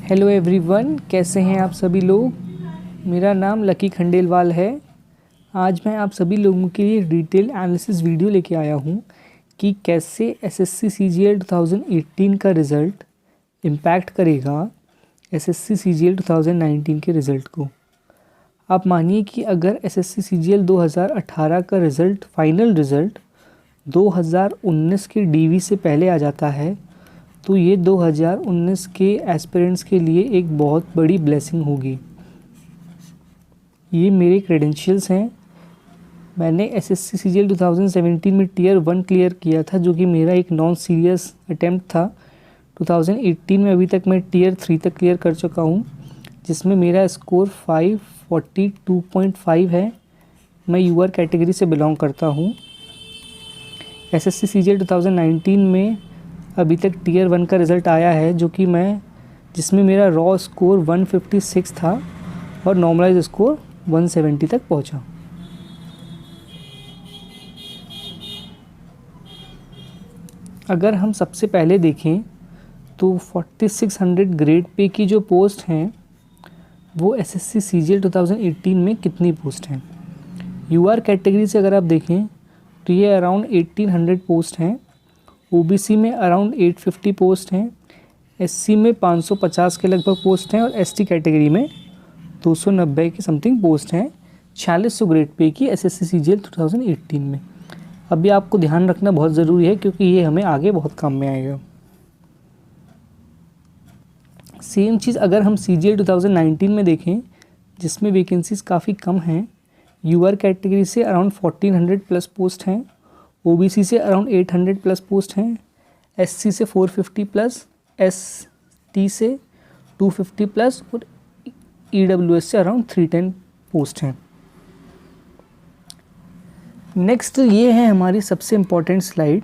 Hello everyone, कैसे हैं आप सभी लोग। मेरा नाम लकी खंडेलवाल है। आज मैं आप सभी लोगों के लिए डिटेल एनालिसिस वीडियो लेके आया हूं कि कैसे एसएससी सीजीएल 2018 का रिज़ल्ट इम्पैक्ट करेगा एसएससी सीजीएल 2019 के रिज़ल्ट को। आप मानिए कि अगर एसएससी सीजीएल 2018 का रिज़ल्ट फाइनल रिज़ल्ट 2019 के डीवी से पहले आ जाता है तो ये 2019 के एस्पिरेंट्स के लिए एक बहुत बड़ी ब्लेसिंग होगी। ये मेरे क्रेडेंशियल्स हैं। मैंने एसएससी सीजीएल 2017 में टियर 1 क्लियर किया था, जो कि मेरा एक नॉन सीरियस अटेम्प्ट था। 2018 में अभी तक मैं टियर 3 तक क्लियर कर चुका हूँ, जिसमें मेरा स्कोर 542.5 है। मैं यूआर कैटेगरी से बिलोंग करता हूँ। एसएससी सीजीएल 2019 में अभी तक टियर 1 का रिज़ल्ट आया है, जिसमें मेरा रॉ स्कोर 156 था और नॉर्मलाइज स्कोर 170 तक पहुंचा। अगर हम सबसे पहले देखें तो 4600 ग्रेड पे की जो पोस्ट हैं वो एसएससी सीजीएल 2018 में कितनी पोस्ट हैं। यूआर कैटेगरी से अगर आप देखें तो ये अराउंड 1800 पोस्ट हैं। ओबीसी में अराउंड 850 पोस्ट हैं। एससी में 550 के लगभग पोस्ट हैं और एसटी कैटेगरी में 290 के समथिंग पोस्ट हैं 4600 ग्रेड पे की एसएससी सीजीएल 2018 में। अभी आपको ध्यान रखना बहुत ज़रूरी है, क्योंकि ये हमें आगे बहुत काम में आएगा। सेम चीज़ अगर हम सीजीएल 2019 में देखें, जिसमें वैकेंसीज काफ़ी कम हैं। यूआर कैटेगरी से अराउंड 1400 प्लस पोस्ट हैं। ओबीसी से अराउंड 800 प्लस पोस्ट हैं। एससी से 450 प्लस, एसटी से 250 प्लस और ईडब्ल्यूएस से अराउंड 310 पोस्ट हैं। नेक्स्ट ये है हमारी सबसे इम्पॉर्टेंट स्लाइड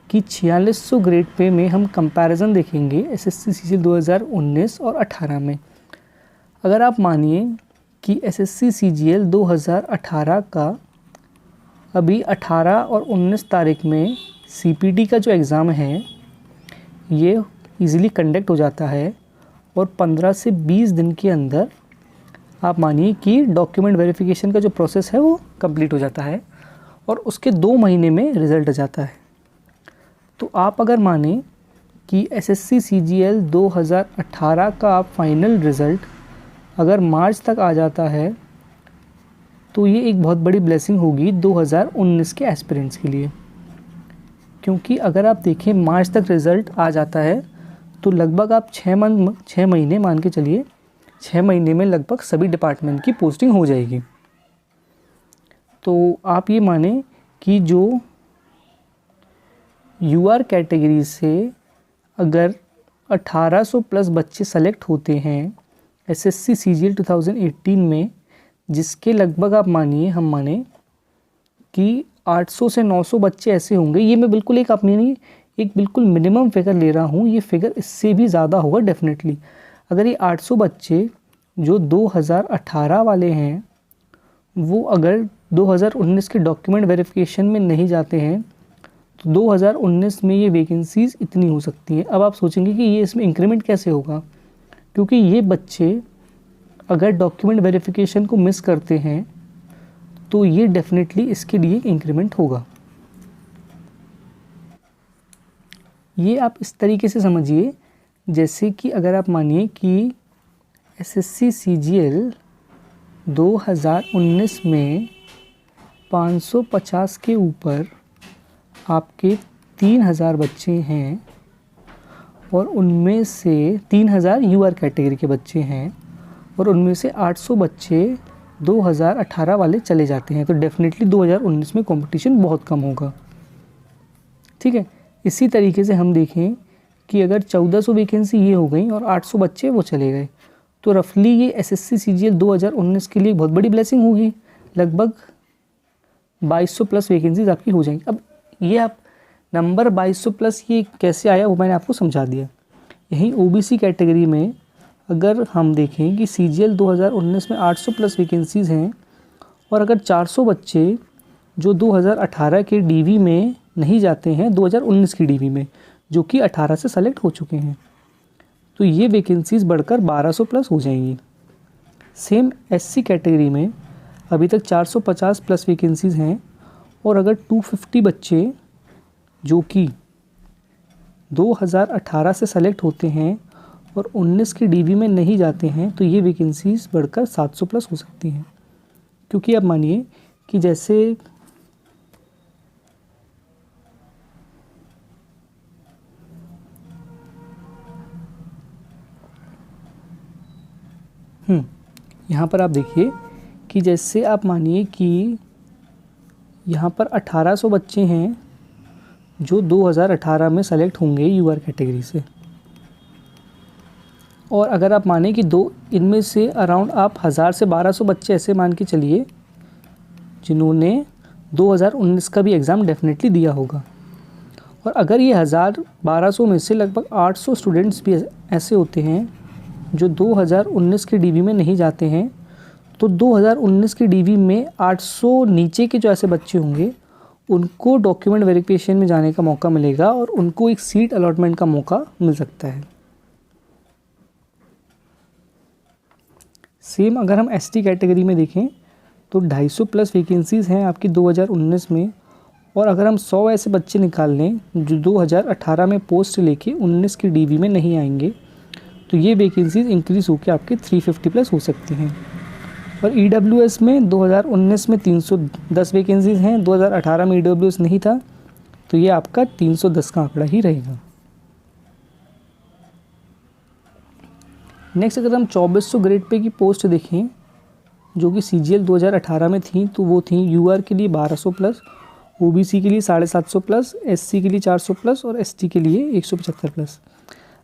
कि 4600 ग्रेड पे में हम कंपैरिजन देखेंगे एसएससी सीजीएल 2019 और 18 में। अगर आप मानिए कि एसएससी सीजीएल 2018 का अभी 18 और 19 तारीख में सीपीटी का जो एग्ज़ाम है ये इजीली कंडक्ट हो जाता है और 15 से 20 दिन के अंदर आप मानिए कि डॉक्यूमेंट वेरिफिकेशन का जो प्रोसेस है वो कंप्लीट हो जाता है और उसके 2 महीने में रिज़ल्ट आ जाता है। तो आप अगर माने कि एसएससी सीजीएल 2018 का आप फाइनल रिज़ल्ट अगर मार्च तक आ जाता है तो ये एक बहुत बड़ी ब्लेसिंग होगी 2019 के एस्पिरेंट्स के लिए। क्योंकि अगर आप देखें मार्च तक रिज़ल्ट आ जाता है तो लगभग आप 6 महीने मान के चलिए, 6 महीने में लगभग सभी डिपार्टमेंट की पोस्टिंग हो जाएगी। तो आप ये माने कि जो यूआर कैटेगरी से अगर 1800 प्लस बच्चे सेलेक्ट होते हैं एसएससी सीजीएल 2018 में, जिसके लगभग आप मानिए हम माने कि 800 से 900 बच्चे ऐसे होंगे। ये मैं बिल्कुल एक बिल्कुल मिनिमम फिगर ले रहा हूँ, ये फिगर इससे भी ज़्यादा होगा डेफिनेटली। अगर ये 800 बच्चे जो 2018 वाले हैं वो अगर 2019 के डॉक्यूमेंट वेरिफिकेशन में नहीं जाते हैं तो 2019 में ये वैकेंसीज़ इतनी हो सकती हैं। अब आप सोचेंगे कि ये इसमें इंक्रीमेंट कैसे होगा, क्योंकि ये बच्चे अगर डॉक्यूमेंट वेरिफिकेशन को मिस करते हैं तो ये डेफिनेटली इसके लिए इंक्रीमेंट होगा। ये आप इस तरीके से समझिए, जैसे कि अगर आप मानिए कि एसएससी सीजीएल 2019 में 550 के ऊपर आपके 3000 बच्चे हैं और उनमें से 3000 यूआर कैटेगरी के बच्चे हैं और उनमें से 800 बच्चे 2018 वाले चले जाते हैं, तो डेफिनेटली 2019 में कंपटीशन बहुत कम होगा। ठीक है। इसी तरीके से हम देखें कि अगर 1400 वैकेंसी ये हो गई और 800 बच्चे वो चले गए तो रफली ये एसएससी सीजीएल 2019 के लिए बहुत बड़ी ब्लेसिंग होगी। लगभग 2200 प्लस वैकेंसीज आपकी हो जाएंगी। अब ये आप नंबर 2200 प्लस ये कैसे आया वो मैंने आपको समझा दिया। यहीं ओबीसी कैटेगरी में अगर हम देखें कि सीजीएल 2019 में 800 प्लस वैकेंसीज़ हैं और अगर 400 बच्चे जो 2018 के डीवी में नहीं जाते हैं 2019 की डीवी में, जो कि 18 से सेलेक्ट हो चुके हैं, तो ये वैकेंसीज़ बढ़कर 1200 प्लस हो जाएंगी। सेम एससी कैटेगरी में अभी तक 450 प्लस वैकेंसीज़ हैं, और अगर 250 बच्चे जो कि 2018 से सेलेक्ट होते हैं और 19 की डीवी में नहीं जाते हैं, तो ये वैकेंसीज़ बढ़कर 700 प्लस हो सकती हैं। क्योंकि आप मानिए कि जैसे यहाँ पर आप देखिए कि जैसे आप मानिए कि यहाँ पर 1800 बच्चे हैं जो 2018 में सेलेक्ट होंगे यूआर कैटेगरी से, और अगर आप माने कि इनमें से अराउंड आप 1000 से 1200 बच्चे ऐसे मान के चलिए जिन्होंने 2019 का भी एग्ज़ाम डेफिनेटली दिया होगा, और अगर ये 1000-1200 में से लगभग 800 स्टूडेंट्स भी ऐसे होते हैं जो 2019 के डीवी में नहीं जाते हैं, तो 2019 के डीवी में 800 नीचे के जो ऐसे बच्चे होंगे उनको डॉक्यूमेंट वेरिफिकेशन में जाने का मौका मिलेगा और उनको एक सीट अलॉटमेंट का मौका मिल सकता है। सेम अगर हम एसटी कैटेगरी में देखें तो 250 प्लस वैकेंसीज़ हैं आपकी 2019 में, और अगर हम 100 ऐसे बच्चे निकाल लें जो 2018 में पोस्ट लेके 19 की डीवी में नहीं आएंगे, तो ये वैकेंसीज़ इंक्रीज़ होकर आपके 350 प्लस हो सकती हैं। और ईडब्ल्यूएस में 2019 में 310 वैकेंसीज़ हैं, 2018 में ईडब्ल्यूएस नहीं था, तो ये आपका 310 का आंकड़ा ही रहेगा। नेक्स्ट अगर हम 2400 ग्रेड पे की पोस्ट देखें जो कि सीजीएल 2018 में थी, तो वो थी यूआर के लिए 1200 प्लस, ओबीसी के लिए 750 प्लस, एससी के लिए 400 प्लस और एसटी के लिए 175 प्लस।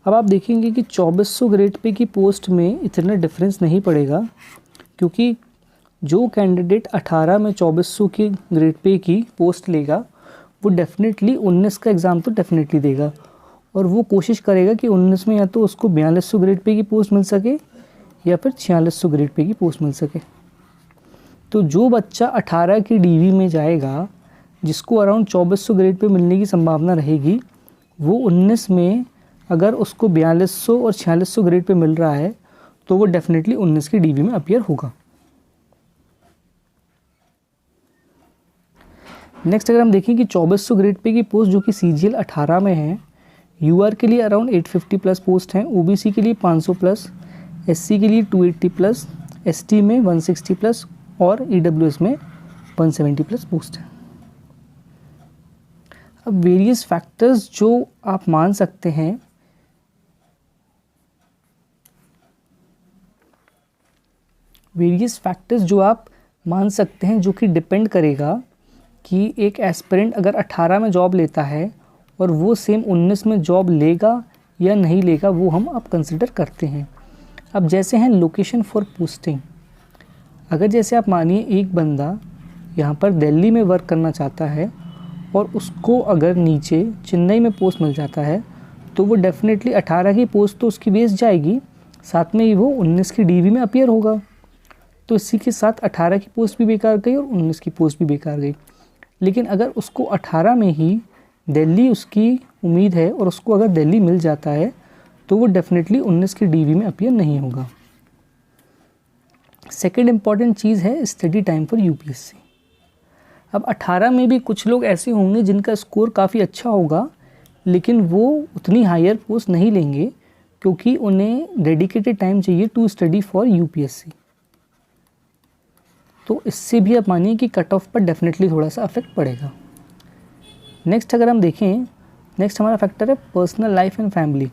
अब आप देखेंगे कि 2400 ग्रेड पे की पोस्ट में इतना डिफरेंस नहीं पड़ेगा, क्योंकि जो कैंडिडेट 18 में 2400 की ग्रेड पे की पोस्ट लेगा वो डेफिनेटली 19 का एग्ज़ाम तो डेफिनेटली देगा, और वो कोशिश करेगा कि 19 में या तो उसको 4200 ग्रेड पे की पोस्ट मिल सके या फिर 4600 ग्रेड पे की पोस्ट मिल सके। तो जो बच्चा 18 की डीवी में जाएगा जिसको अराउंड 2400 ग्रेड पे मिलने की संभावना रहेगी, वो 19 में अगर उसको 4200 और 4600 ग्रेड पे मिल रहा है तो वो डेफिनेटली 19 की डीवी में अपीयर होगा। नेक्स्ट अगर हम देखें कि 2400 ग्रेड पे की पोस्ट जो कि सीजीएल 18 में है, यूआर के लिए अराउंड 850 प्लस पोस्ट हैं, ओबीसी के लिए 500 प्लस, एससी के लिए 280 प्लस, एसटी में 160 प्लस और ईडब्ल्यूएस में 170 प्लस पोस्ट है। अब वेरियस फैक्टर्स जो आप मान सकते हैं, जो कि डिपेंड करेगा कि एक एस्पिरेंट अगर 18 में जॉब लेता है और वो सेम 19 में जॉब लेगा या नहीं लेगा, वो हम अब कंसिडर करते हैं। अब जैसे हैं लोकेशन फॉर पोस्टिंग, अगर जैसे आप मानिए एक बंदा यहाँ पर दिल्ली में वर्क करना चाहता है और उसको अगर नीचे चेन्नई में पोस्ट मिल जाता है, तो वो डेफिनेटली 18 की पोस्ट तो उसकी वेस्ट जाएगी, साथ में ही वो 19 की डीवी में अपीयर होगा, तो इसी के साथ 18 की पोस्ट भी बेकार गई और 19 की पोस्ट भी बेकार गई। लेकिन अगर उसको 18 में ही दिल्ली उसकी उम्मीद है और उसको अगर दिल्ली मिल जाता है, तो वो डेफिनेटली 19 की डीवी में अपीयर नहीं होगा। सेकंड इम्पॉर्टेंट चीज़ है स्टडी टाइम फॉर यूपीएससी। अब 18 में भी कुछ लोग ऐसे होंगे जिनका स्कोर काफ़ी अच्छा होगा, लेकिन वो उतनी हायर पोस्ट नहीं लेंगे क्योंकि उन्हें डेडिकेटेड टाइम चाहिए टू स्टडी फॉर यूपीएससी। तो इससे भी आप मानिए कि कट ऑफ पर डेफिनेटली थोड़ा सा अफेक्ट पड़ेगा। नेक्स्ट अगर हम देखें, नेक्स्ट हमारा फैक्टर है पर्सनल लाइफ एंड फैमिली।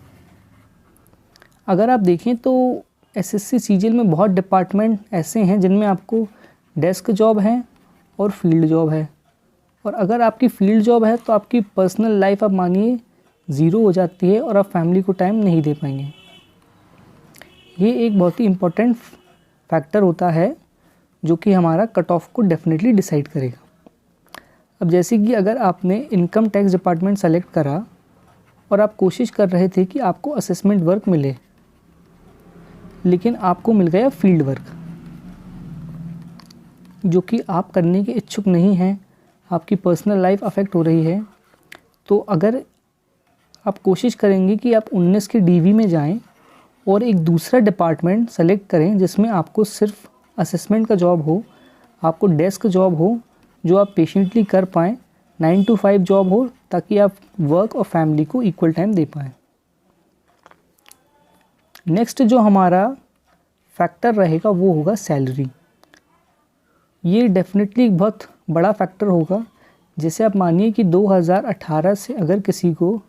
अगर आप देखें तो एसएससी सीजीएल में बहुत डिपार्टमेंट ऐसे हैं जिनमें आपको डेस्क जॉब है और फील्ड जॉब है, और अगर आपकी फील्ड जॉब है तो आपकी पर्सनल लाइफ आप मानिए ज़ीरो हो जाती है और आप फैमिली को टाइम नहीं दे पाएंगे। ये एक बहुत ही इम्पोर्टेंट फैक्टर होता है जो कि हमारा कट ऑफ को डेफिनेटली डिसाइड करेगा। अब जैसे कि अगर आपने इनकम टैक्स डिपार्टमेंट सेलेक्ट करा और आप कोशिश कर रहे थे कि आपको असेसमेंट वर्क मिले, लेकिन आपको मिल गया फील्ड वर्क जो कि आप करने के इच्छुक नहीं हैं, आपकी पर्सनल लाइफ अफेक्ट हो रही है, तो अगर आप कोशिश करेंगे कि आप 19 की डीवी में जाएं और एक दूसरा डिपार्टमेंट सेलेक्ट करें जिसमें आपको सिर्फ असेसमेंट का जॉब हो, आपको डेस्क जॉब हो जो आप पेशेंटली कर पाएँ, 9 to 5 जॉब हो ताकि आप वर्क और फैमिली को इक्वल टाइम दे पाएँ। नेक्स्ट जो हमारा फैक्टर रहेगा वो होगा सैलरी। ये डेफिनेटली बहुत बड़ा फैक्टर होगा। जैसे आप मानिए कि 2018 से अगर किसी को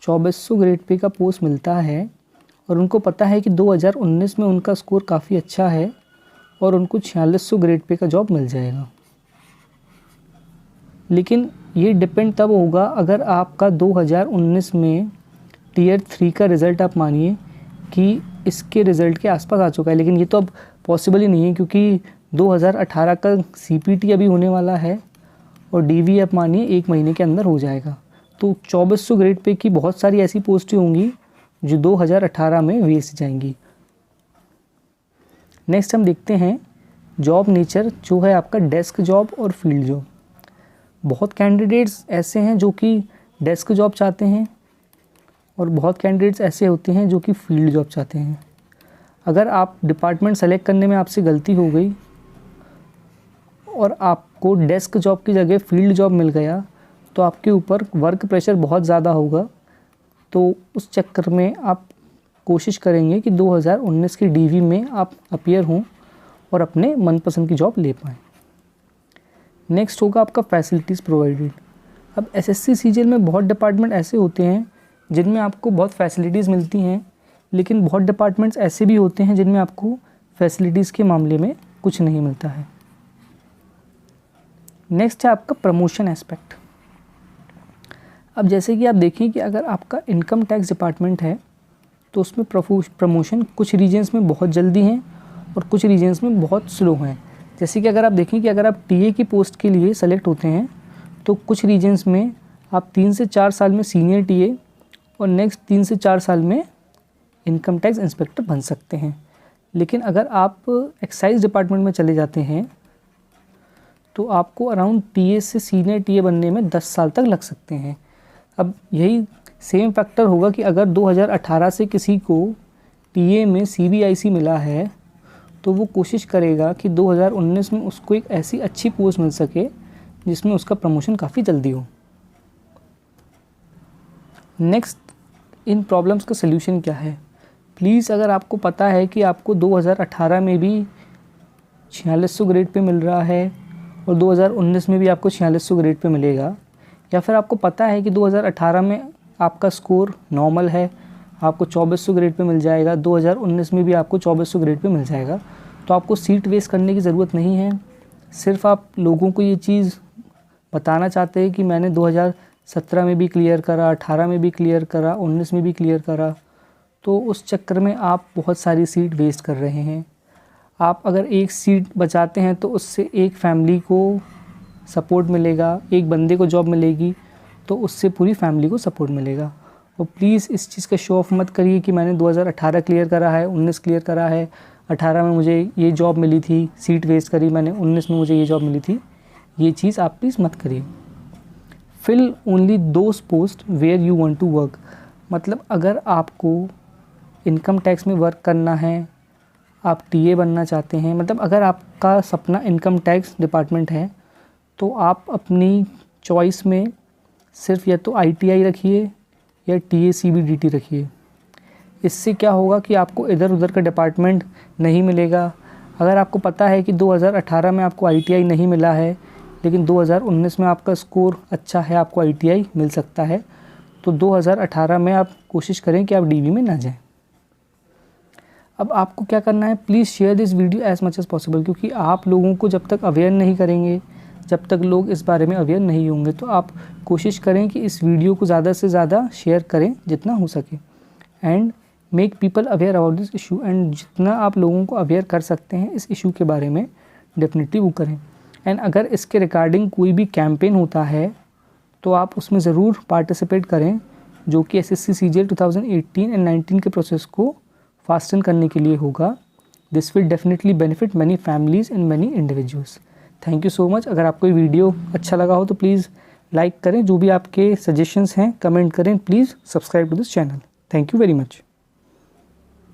2400 ग्रेड पे का पोस्ट मिलता है और उनको पता है कि 2019 में उनका स्कोर काफ़ी अच्छा है और उनको 4600 ग्रेड पे का जॉब मिल जाएगा। लेकिन ये डिपेंड तब होगा अगर आपका 2019 में टियर 3 का रिज़ल्ट आप मानिए कि इसके रिज़ल्ट के आसपास आ चुका है, लेकिन ये तो अब पॉसिबल ही नहीं है क्योंकि 2018 का CPT अभी होने वाला है और DV आप मानिए 1 महीने के अंदर हो जाएगा। तो 2400 ग्रेड पे की बहुत सारी ऐसी पोस्टें होंगी जो 2018 में वेस्ट जाएंगी। नेक्स्ट हम देखते हैं जॉब नेचर जो है आपका डेस्क जॉब और फील्ड जॉब। बहुत कैंडिडेट्स ऐसे हैं जो कि डेस्क जॉब चाहते हैं और बहुत कैंडिडेट्स ऐसे होते हैं जो कि फील्ड जॉब चाहते हैं। अगर आप डिपार्टमेंट सेलेक्ट करने में आपसे गलती हो गई और आपको डेस्क जॉब की जगह फील्ड जॉब मिल गया तो आपके ऊपर वर्क प्रेशर बहुत ज़्यादा होगा। तो उस चक्कर में आप कोशिश करेंगे कि 2019 के DV में आप अपीयर हों और अपने मनपसंद की जॉब ले पाएँ। नेक्स्ट होगा आपका फैसिलिटीज़ प्रोवाइडेड। अब SSC CGL में बहुत डिपार्टमेंट ऐसे होते हैं जिनमें आपको बहुत फैसिलिटीज़ मिलती हैं, लेकिन बहुत डिपार्टमेंट्स ऐसे भी होते हैं जिनमें आपको फैसिलिटीज़ के मामले में कुछ नहीं मिलता है। नेक्स्ट है आपका प्रमोशन एस्पेक्ट। अब जैसे कि आप देखें कि अगर आपका इनकम टैक्स डिपार्टमेंट है तो उसमें प्रमोशन कुछ रीजन्स में बहुत जल्दी हैं और कुछ रीजन्स में बहुत स्लो हैं। जैसे कि अगर आप देखें कि अगर आप TA की पोस्ट के लिए सेलेक्ट होते हैं तो कुछ रीजन्स में आप 3 से 4 साल में सीनियर TA और नेक्स्ट 3 से 4 साल में इनकम टैक्स इंस्पेक्टर बन सकते हैं। लेकिन अगर आप एक्साइज डिपार्टमेंट में चले जाते हैं तो आपको अराउंड TA से सीनियर TA बनने में 10 साल तक लग सकते हैं। अब यही सेम फैक्टर होगा कि अगर 2018 से किसी को TA में CBIC मिला है तो वो कोशिश करेगा कि 2019 में उसको एक ऐसी अच्छी पोस्ट मिल सके जिसमें उसका प्रमोशन काफ़ी जल्दी हो। नेक्स्ट, इन प्रॉब्लम्स का सल्यूशन क्या है? प्लीज़ अगर आपको पता है कि आपको 2018 में भी 4600 ग्रेड पे मिल रहा है और 2019 में भी आपको 4600 ग्रेड पे मिलेगा, या फिर आपको पता है कि 2018 में आपका स्कोर नॉर्मल है, आपको 2400 ग्रेड पे मिल जाएगा, 2019 में भी आपको 2400 ग्रेड पे मिल जाएगा, तो आपको सीट वेस्ट करने की ज़रूरत नहीं है। सिर्फ आप लोगों को ये चीज़ बताना चाहते हैं कि मैंने 2017 में भी क्लियर करा, 18 में भी क्लियर करा, 19 में भी क्लियर करा, तो उस चक्कर में आप बहुत सारी सीट वेस्ट कर रहे हैं। आप अगर एक सीट बचाते हैं तो उससे एक फैमिली को सपोर्ट मिलेगा, एक बंदे को जॉब मिलेगी तो उससे पूरी फैमिली को सपोर्ट मिलेगा। और प्लीज़ इस चीज़ का शो ऑफ मत करिए कि मैंने 2018 क्लियर करा है, 19 क्लियर करा है, 18 में मुझे ये जॉब मिली थी, सीट वेस्ट करी मैंने, 19 में मुझे ये जॉब मिली थी। ये चीज़ आप प्लीज़ मत करिए। Fill only those post where you want to work. मतलब अगर आपको इनकम टैक्स में वर्क करना है, आप TA बनना चाहते हैं, मतलब अगर आपका सपना इनकम टैक्स डिपार्टमेंट है तो आप अपनी चॉइस में सिर्फ या तो ITI रखिए या TA CBDT रखिए। इससे क्या होगा कि आपको इधर उधर का डिपार्टमेंट नहीं मिलेगा। अगर आपको पता है कि 2018 में आपको ITI नहीं मिला है लेकिन 2019 में आपका स्कोर अच्छा है, आपको ITI मिल सकता है, तो 2018 में आप कोशिश करें कि आप DV में ना जाएं। अब आपको क्या करना है, please share this video as much as possible, क्योंकि आप लोगों को जब तक अवेयर नहीं करेंगे, जब तक लोग इस बारे में अवेयर नहीं होंगे, तो आप कोशिश करें कि इस वीडियो को ज़्यादा से ज़्यादा शेयर करें जितना हो सके and make people aware about this issue. And जितना आप लोगों को अवेयर कर सकते हैं इस इशू के बारे में डेफिनेटली वो करें। एंड अगर इसके रिगार्डिंग कोई भी कैंपेन होता है तो आप उसमें ज़रूर पार्टिसिपेट करें, जो कि SSC CGL 2018 एंड 19 के प्रोसेस को फास्टन करने के लिए होगा। This will definitely benefit many families and many individuals. Thank you so much. अगर आपको ये वीडियो अच्छा लगा हो तो प्लीज़ लाइक करें, जो भी आपके सजेशंस हैं कमेंट करें, please subscribe to this channel. Thank you very much.